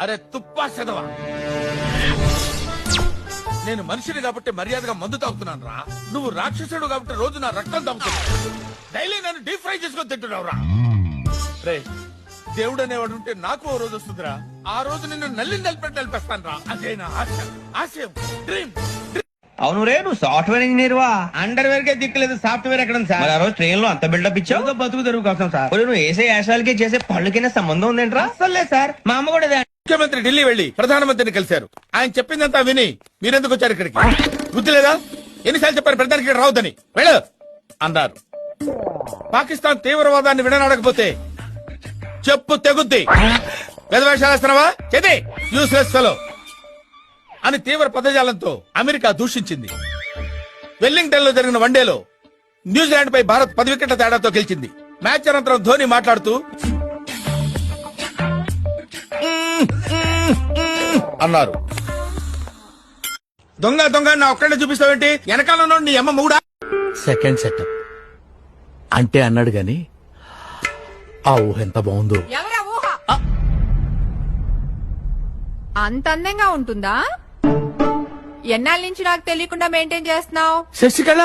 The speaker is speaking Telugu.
అరే తుప్పా చదవా, నేను మనిషిని కాబట్టి మర్యాదగా మందు తాగుతున్నాను రా. నువ్వు రాక్షసుడు కాబట్టి రోజు నా రక్తం తాగుతున్నావు. డైలీ నన్ను డీప్ ఫ్రై చేసుకొని తింటున్నావు రా. రే, దేవుడు అనేవాడు ఉంటే నాకు ఓ రోజు వస్తుందిరా. ఆ రోజు నిన్ను నలిపేస్తాను రా. అదే నా ఆశయం, డ్రీమ్. అవును రే, నువ్వు సాఫ్ట్వేర్ ఇంజనీర్ వా? అండర్వేర్ కే దిక్కులేదు, సాఫ్ట్వేర్ ఎక్కడ ఉంది సార్? మరి ఆ రోజు ట్రైన్ లో అంత బిల్డప్ ఇచ్చావు. బతుకు తెరువు కోసం సార్. మరి నువ్వు వేసే యాశాలకి చేసే పళ్ళకైనా సంబంధం ఉందేంట్రా? అస్సలు లేదు సార్, మా అమ్మ కూడా ఇదే. ముఖ్యమంత్రి ఢిల్లీ వెళ్లి ప్రధానమంత్రిని కలిశారు. ఆయన చెప్పిందంతా విని మీరెందుకు వచ్చారు ఇక్కడికి? బుద్ధి లేదా? ఎన్నిసార్లు చెప్పారు ప్రధానికి ఇక్కడ రావద్దని? వెళ్ళు అన్నారు. పాకిస్తాన్ తీవ్రవాదాన్ని విడనాడకపోతే చెప్పు తెగుద్ది. గదవేషాలేస్తున్నావా? చేతి యూస్లెస్ ఫెలో అని తీవ్ర పదజాలంతో అమెరికా దూషించింది. వెల్లింగ్టన్ లో జరిగిన వన్డేలో న్యూజిలాండ్ పై భారత్ 10 వికెట్ల తేడాతో గెలిచింది. మ్యాచ్ అనంతరం ధోని మాట్లాడుతూ అన్నారు, దొంగ దొంగ నా ఒక్కడే చూపిస్తావేంటి? వెనకాల నీ అమ్మ మూడా. సెకండ్ సెటప్ అంటే అన్నాడు గాని ఆ ఊహ ఎంత బాగుందో. ఎవరా ఊహ? అంత అందంగా ఉంటుందా? ఎన్నాళ్ళ నుంచి నాకు తెలియకుండా మెయింటైన్ చేస్తున్నావు? శశికళ